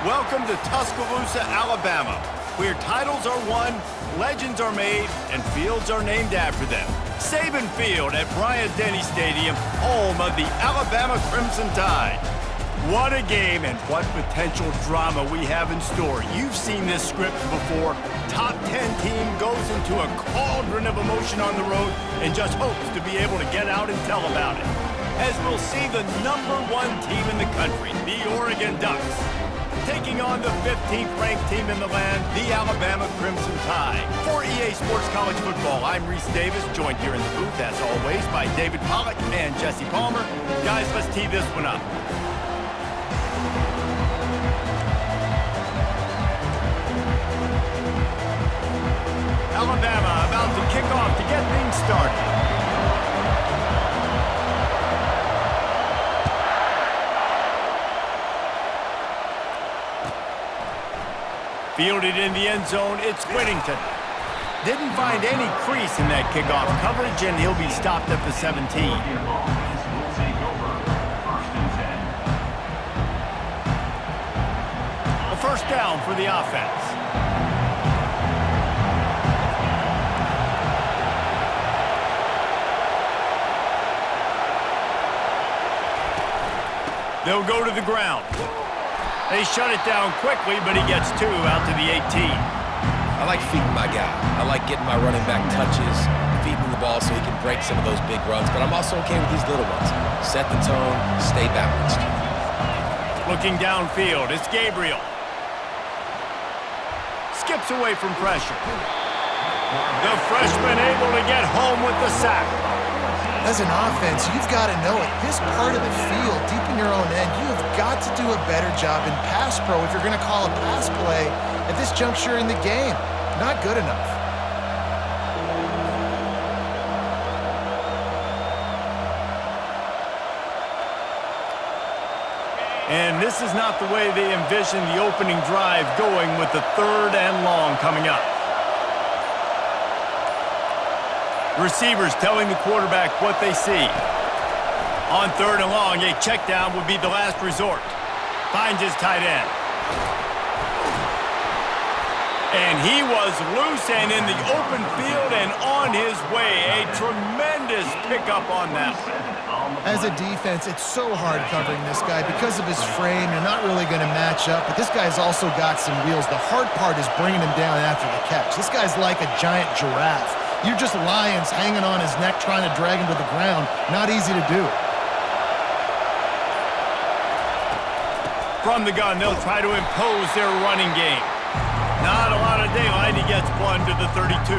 Welcome to Tuscaloosa, Alabama, where titles are won, legends are made, and fields are named after them. Saban Field at Bryant-Denny Stadium, home of the Alabama Crimson Tide. What a game and what potential drama we have in store. You've seen this script before. Top 10 team goes into a cauldron of emotion on the road and just hopes to be able to get out and tell about it. As we'll see the #1 team in the country, the Oregon Ducks, taking on the 15th ranked team in the land, the Alabama Crimson Tide. For EA Sports College Football, I'm Reese Davis, joined here in the booth, as always, by David Pollack and Jesse Palmer. Guys, let's tee this one up. Alabama about to kick off to get things started. Fielded in the end zone, it's Whittington. Didn't find any crease in that kickoff coverage, and he'll be stopped at the 17. A first down for the offense. They'll go to the ground. They shut it down quickly, but he gets 2 out to the 18. I like feeding my guy. I like getting my running back touches, feeding the ball so he can break some of those big runs, but I'm also okay with these little ones. Set the tone, stay balanced. Looking downfield, it's Gabriel. Skips away from pressure. The freshman able to get home with the sack. As an offense, you've got to know it. This part of the field, deep in your own end, you have got to do a better job in pass pro if you're going to call a pass play at this juncture in the game. Not good enough. And this is not the way they envisioned the opening drive going, with the 3rd and long coming up. Receivers telling the quarterback what they see. On 3rd and long, a check down would be the last resort. Finds his tight end. And he was loose and in the open field and on his way. A tremendous pickup on that one. As a defense, it's so hard covering this guy. Because of his frame, you're not really going to match up, but this guy's also got some wheels. The hard part is bringing him down after the catch. This guy's like a giant giraffe. You're just lions hanging on his neck trying to drag him to the ground. Not easy to do. From the gun, they'll try to impose their running game. Not a lot of daylight. He gets 1 to the 32.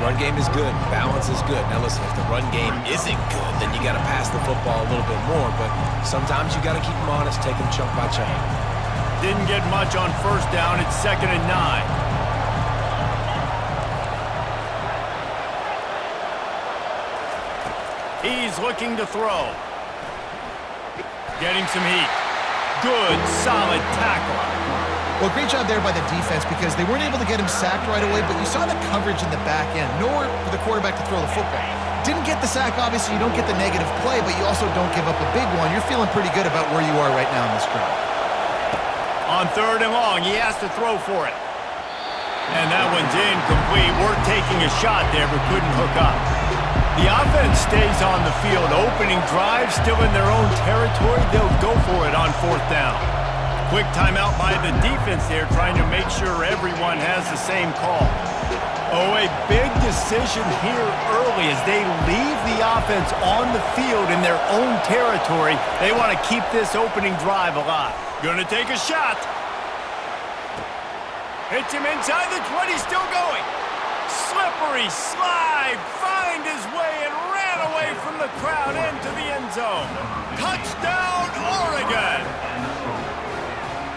Run game is good. Balance is good. Now listen, if the run game isn't good, then you got to pass the football a little bit more. But sometimes you got to keep them honest, take them chunk by chunk. Didn't get much on 1st down. It's 2nd and 9. He's looking to throw. Getting some heat. Good, solid tackle. Well, great job there by the defense because they weren't able to get him sacked right away, but you saw the coverage in the back end. Nowhere for the quarterback to throw the football. Didn't get the sack, obviously. You don't get the negative play, but you also don't give up a big one. You're feeling pretty good about where you are right now in this drive. On 3rd and long, he has to throw for it. And that one's incomplete. We're taking a shot there, but couldn't hook up. The offense stays on the field. Opening drive, still in their own territory. They'll go for it on 4th down. Quick timeout by the defense there, trying to make sure everyone has the same call. Oh, a big decision here early as they leave the offense on the field in their own territory. They want to keep this opening drive alive. Gonna take a shot. Hits him inside the 20, still going. Slippery slide, find his way and ran away from the crowd into the end zone. Touchdown, Oregon!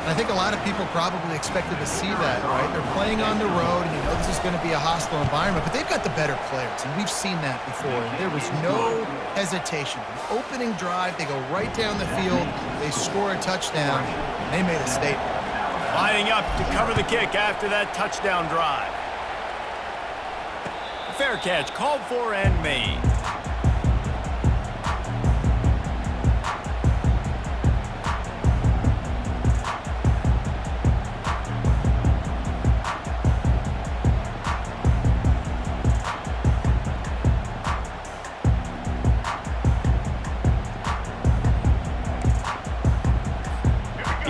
I think a lot of people probably expected to see that, right? They're playing on the road, and you know this is going to be a hostile environment, but they've got the better players, and we've seen that before. And there was no hesitation. The opening drive, they go right down the field, they score a touchdown, and they made a statement. Lining up to cover the kick after that touchdown drive. Fair catch called for and made.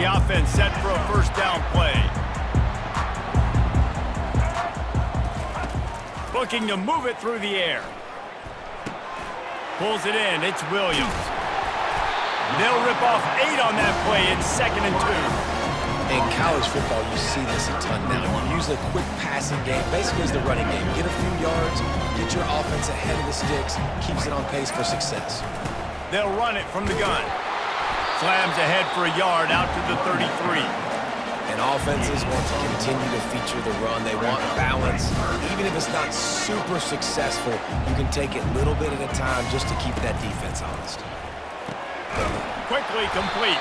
The offense set for a first down play. Looking to move it through the air. Pulls it in. It's Williams. They'll rip off 8 on that play. It's 2nd and 2. In college football, you see this a ton now. You use a quick passing game, basically as the running game. Get a few yards, get your offense ahead of the sticks, keeps it on pace for success. They'll run it from the gun. Slams ahead for a yard out to the 33. And offenses want to continue to feature the run. They want balance. Even if it's not super successful, you can take it little bit at a time just to keep that defense honest. Quickly complete.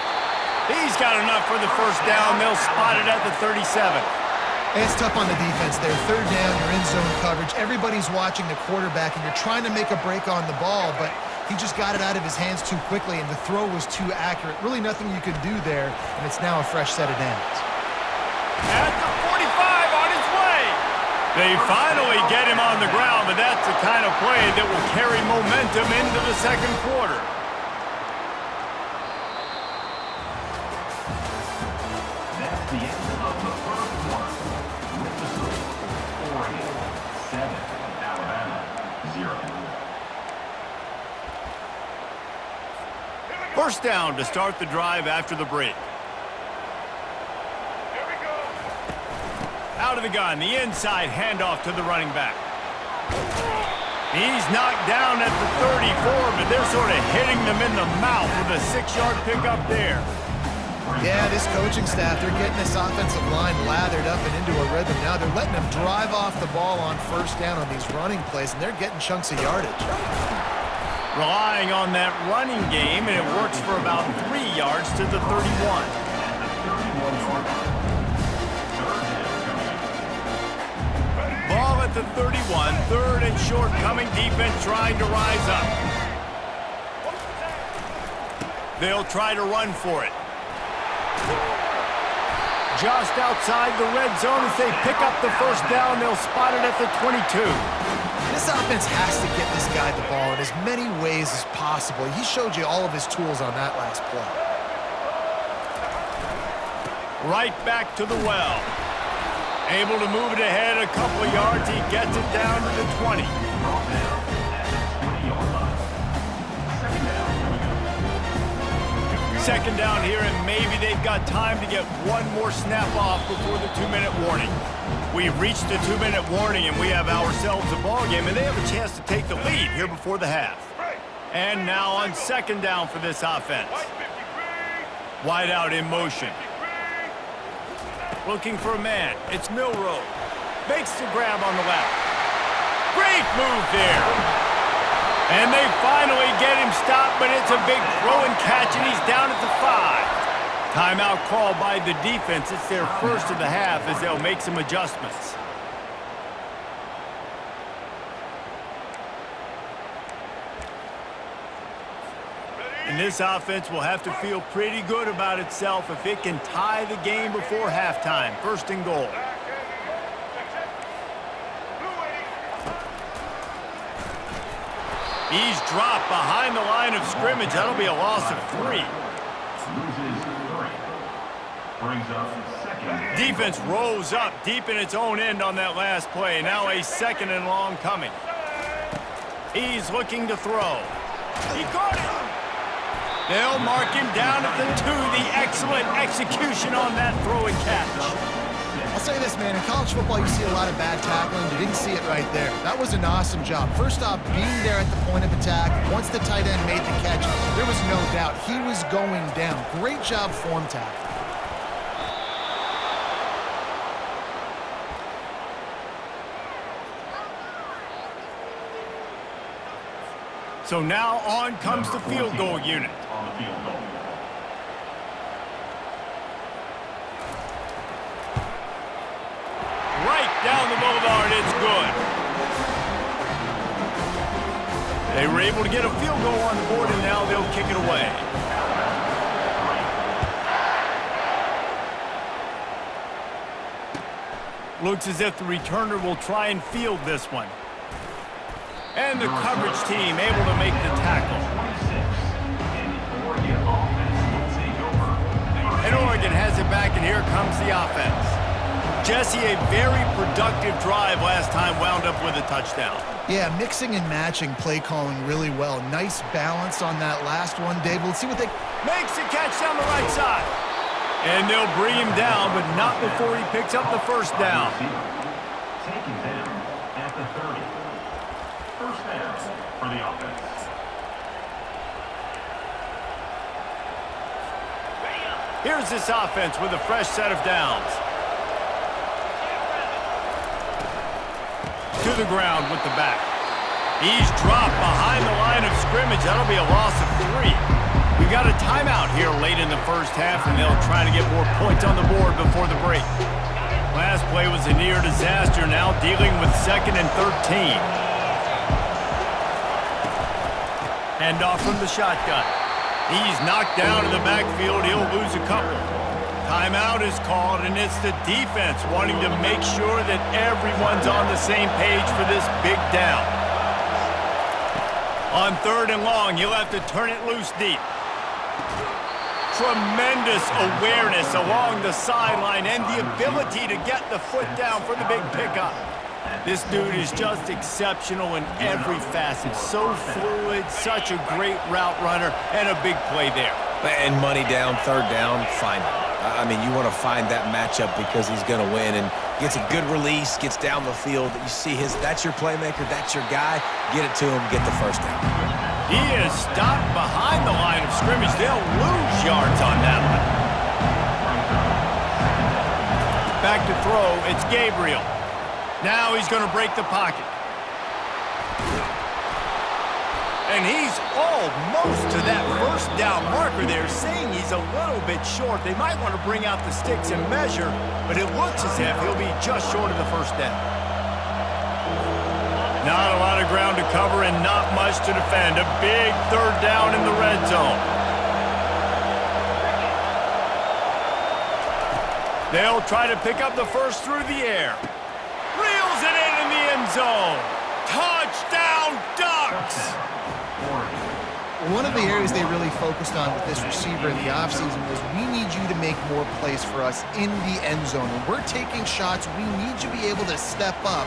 He's got enough for the first down. They'll spot it at the 37. And it's tough on the defense there. 3rd down, you're in zone coverage. Everybody's watching the quarterback, and you're trying to make a break on the ball, but he just got it out of his hands too quickly, and the throw was too accurate. Really nothing you could do there, and it's now a fresh set of downs. At the 45, on his way. They finally get him on the ground, but that's the kind of play that will carry momentum into the second quarter. That's the end of the first quarter. With the score, Oregon 7, Alabama 0. First down to start the drive after the break. Out of the gun, the inside handoff to the running back. He's knocked down at the 34, but they're sort of hitting them in the mouth with a 6-yard pickup there. Yeah, this coaching staff, they're getting this offensive line lathered up and into a rhythm now. They're letting them drive off the ball on first down on these running plays, and they're getting chunks of yardage. Relying on that running game, and it works for about 3 yards to the 31. Ball at the 31, 3rd and short, coming defense trying to rise up. They'll try to run for it. Just outside the red zone as they pick up the first down. They'll spot it at the 22. This offense has to get this guy the ball in as many ways as possible. He showed you all of his tools on that last play. Right back to the well. Able to move it ahead a couple of yards. He gets it down to the 20. Second down here, and maybe they've got time to get one more snap off before the 2-minute warning. We've reached the 2-minute warning, and we have ourselves a ball game, and they have a chance to take the lead here before the half. And now on second down for this offense. Wide out in motion. Looking for a man. It's Milroe. Makes the grab on the left. Great move there. And they finally get him stopped, but it's a big throw and catch, and he's down at the 5. Timeout called by the defense. It's their first of the half as they'll make some adjustments. And this offense will have to feel pretty good about itself if it can tie the game before halftime. 1st and goal. He's dropped behind the line of scrimmage. That'll be a loss of 3. Loses 3. Brings up second. Defense rose up deep in its own end on that last play. Now a 2nd and long coming. He's looking to throw. He caught it. They'll mark him down at the 2. The excellent execution on that throw and catch. I'll say this, man. In college football, you see a lot of bad tackling. You didn't see it right there. That was an awesome job. First off, being there at the point of attack. Once the tight end made the catch, there was no doubt he was going down. Great job form tackle. So now on comes the field goal unit. On the field goal. Right down the boulevard, it's good. They were able to get a field goal on the board, and now they'll kick it away. Looks as if the returner will try and field this one. And the coverage team able to make the tackle. And Oregon back, and here comes the offense. Jesse, a very productive drive last time, wound up with a touchdown. Yeah, mixing and matching play calling really well. Nice balance on that last one, Dave. Let's see what they... Makes the catch down the right side. And they'll bring him down, but not before he picks up the first down. Taken down at the 30. First down for the offense. Here's this offense with a fresh set of downs. To the ground with the back. He's dropped behind the line of scrimmage. That'll be a loss of 3. We've got a timeout here late in the first half, and they'll try to get more points on the board before the break. Last play was a near disaster, now dealing with 2nd and 13. Handoff from the shotgun. He's knocked down in the backfield. He'll lose a couple. Timeout is called, and it's the defense wanting to make sure that everyone's on the same page for this big down. On 3rd and long, he'll have to turn it loose deep. Tremendous awareness along the sideline and the ability to get the foot down for the big pickup. This dude is just exceptional in every facet. So fluid, such a great route runner, and a big play there. And money down, 3rd down, find him. I mean, you want to find that matchup because he's going to win, and gets a good release, gets down the field. You see that's your playmaker, that's your guy. Get it to him, get the first down. He is stopped behind the line of scrimmage. They'll lose yards on that one. Back to throw, it's Gabriel. Now he's going to break the pocket. And he's almost to that first down marker there, saying he's a little bit short. They might want to bring out the sticks and measure, but it looks as if he'll be just short of the first down. Not a lot of ground to cover and not much to defend. A big 3rd down in the red zone. They'll try to pick up the first through the air. Reels it in the end zone. Touchdown, Ducks! One of the areas they really focused on with this receiver in the offseason was we need you to make more plays for us in the end zone. When we're taking shots, we need you to be able to step up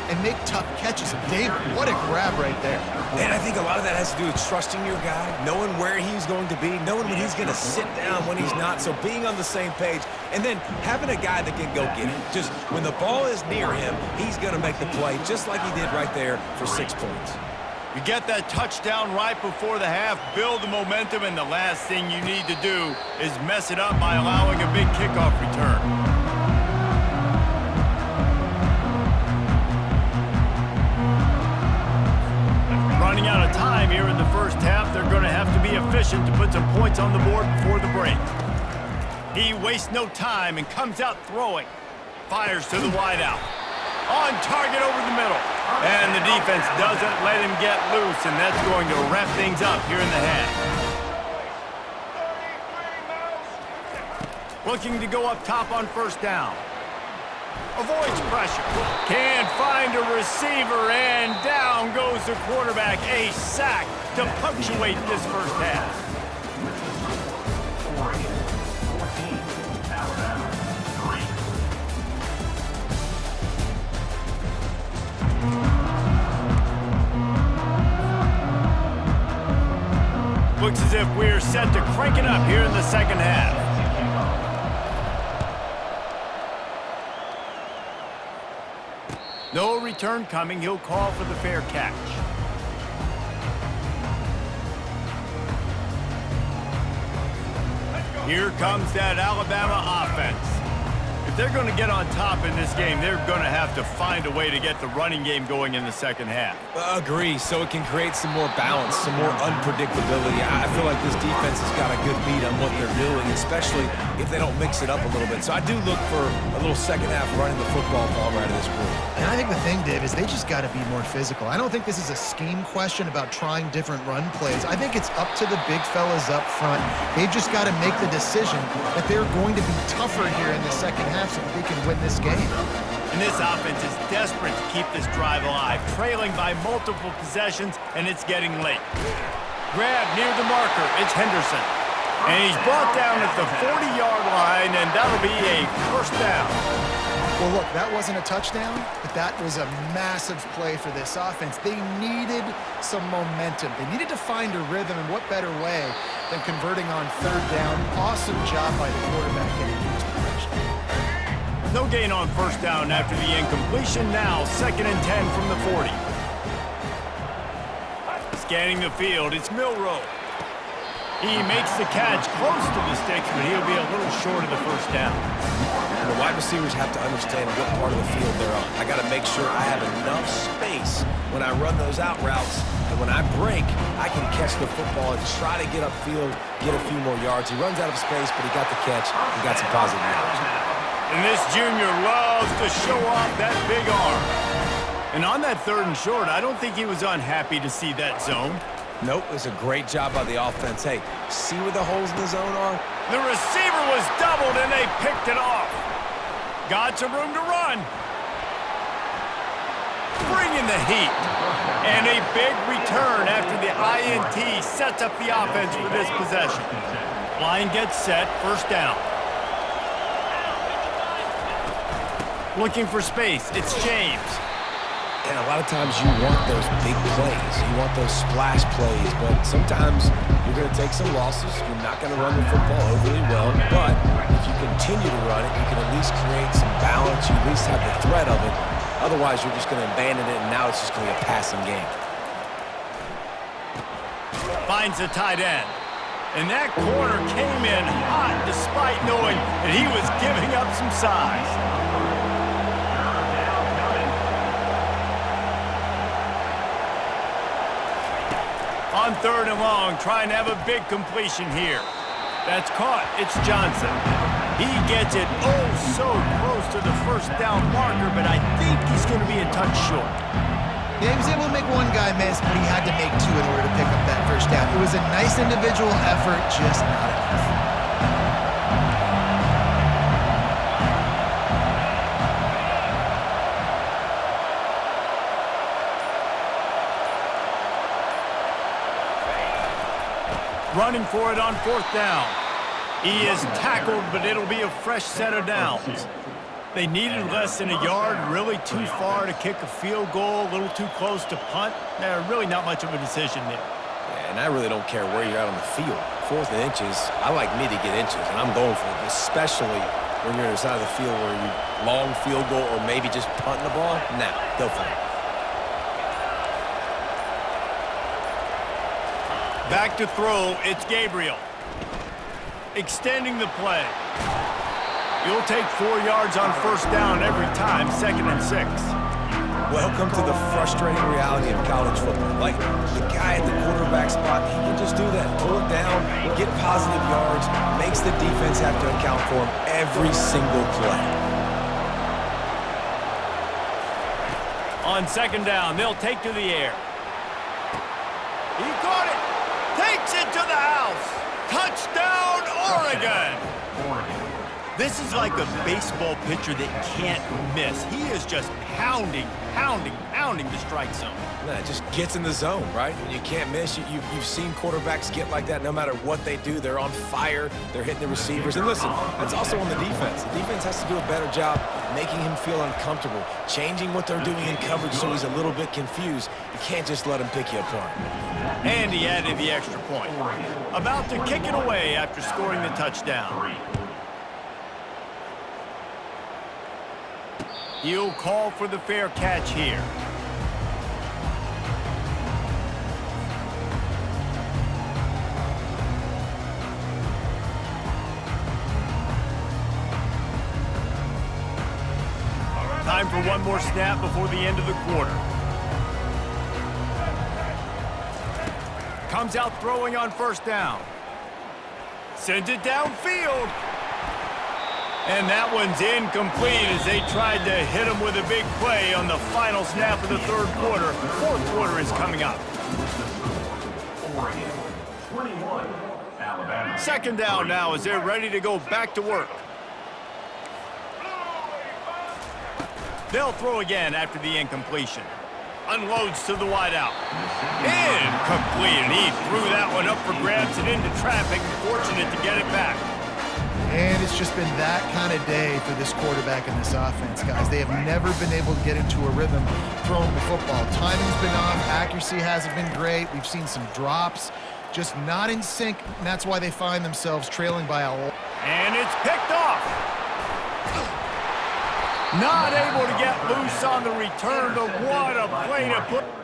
and make tough catches. And David, what a grab right there. And I think a lot of that has to do with trusting your guy, knowing where he's going to be, knowing when he's going to sit down, when he's not. So being on the same page, and then having a guy that can go get it. Just when the ball is near him, he's going to make the play, just like he did right there for 6 points. You get that touchdown right before the half, build the momentum, and the last thing you need to do is mess it up by allowing a big kickoff return. Running out of time here in the first half, they're going to have to be efficient to put some points on the board before the break. He wastes no time and comes out throwing. Fires to the wideout. On target over the middle. And the defense doesn't let him get loose, and that's going to wrap things up here in the half. Looking to go up top on 1st down. Avoids pressure. Can't find a receiver, and down goes the quarterback. A sack to punctuate this first half. Oregon, 14. Alabama, 3. Looks as if we're set to crank it up here in the second half. No return coming. He'll call for the fair catch. Here comes that Alabama offense. If they're going to get on top in this game, they're going to have to find a way to get the running game going in the second half. Agree, so it can create some more balance, some more unpredictability. I feel like this defense has got a good beat on what they're doing, especially if they don't mix it up a little bit. So I do look for a little second half running the football ball right of this group. And I think the thing, Dave, is they just got to be more physical. I don't think this is a scheme question about trying different run plays. I think it's up to the big fellas up front. They've just got to make the decision that they're going to be tougher here in the second half so that they can win this game. And this offense is desperate to keep this drive alive, trailing by multiple possessions, and it's getting late. Grab near the marker. It's Henderson. And he's brought down at the 40-yard line, and that'll be a first down. Well, look, that wasn't a touchdown, but that was a massive play for this offense. They needed some momentum. They needed to find a rhythm, and what better way than converting on third down. Awesome job by the quarterback getting to his position. No gain on first down after the incompletion. Now, 2nd and 10 from the 40. Scanning the field, it's Milroe. He makes the catch close to the sticks, but he'll be a little short of the first down. And the wide receivers have to understand what part of the field they're on. I got to make sure I have enough space when I run those out routes, and when I break, I can catch the football and try to get upfield, get a few more yards. He runs out of space, but he got the catch. He got some positive yards. And this junior loves to show off that big arm. And on that 3rd and short, I don't think he was unhappy to see that zone. Nope, it was a great job by the offense. Hey, see where the holes in the zone are? The receiver was doubled, and they picked it off. Got some room to run. Bringing the heat. And a big return after the INT sets up the offense for this possession. Line gets set, first down. Looking for space, it's James. And a lot of times you want those big plays. You want those splash plays, but sometimes you're going to take some losses. You're not going to run the football overly well, but if you continue to run it, you can at least create some balance. You at least have the threat of it. Otherwise, you're just going to abandon it, and now it's just going to be a passing game. Finds the tight end. And that corner came in hot despite knowing that he was giving up some size. On 3rd and long, trying to have a big completion here. That's caught. It's Johnson. He gets it so close to the first down marker, but I think he's going to be a touch short. Yeah, he was able to make one guy miss, but he had to make 2 in order to pick up that first down. It was a nice individual effort, just not enough. Running for it on 4th down. He is tackled, but it'll be a fresh set of downs. They needed less than a yard, really too far to kick a field goal, a little too close to punt. Really not much of a decision there. Yeah, and I really don't care where you're at on the field. 4th and inches, I like me to get inches, and I'm going for it, especially when you're on the side of the field where you long field goal or maybe just punting the ball. Nah, go for it. Back to throw, it's Gabriel. Extending the play. You'll take 4 yards on first down every time, 2nd and 6. Welcome to the frustrating reality of college football. Like, the guy at the quarterback spot, he can just do that. Pull it down, get positive yards, makes the defense have to account for him every single play. On 2nd down, they'll take to the air. He caught it. Takes it to the house. Touchdown, Oregon. This is like a baseball pitcher that can't miss. He is just pounding the strike zone. Nah, it just gets in the zone, right? When you can't miss, you've seen quarterbacks get like that no matter what they do. They're on fire. They're hitting the receivers. And listen, that's also on the defense. The defense has to do a better job making him feel uncomfortable, changing what they're doing in coverage so he's a little bit confused. You can't just let him pick you apart. And he added the extra point. About to kick it away after scoring the touchdown. He'll call for the fair catch here. Time for one more snap before the end of the quarter. Comes out throwing on first down. Sends it downfield. And that one's incomplete as they tried to hit him with a big play on the final snap of the 3rd quarter. 4th quarter is coming up. Oregon, 21, Alabama. 2nd down now as they're ready to go back to work. They'll throw again after the incompletion. unloads to the wideout. Incomplete, and he threw that one up for grabs and into traffic. Fortunate to get it back. And it's just been that kind of day for this quarterback and this offense, guys. They have never been able to get into a rhythm throwing the football. Timing's been off. Accuracy hasn't been great. We've seen some drops. Just not in sync, and that's why they find themselves trailing by a lot. And it's picked off. Not able to get loose on the return, but what a play to put.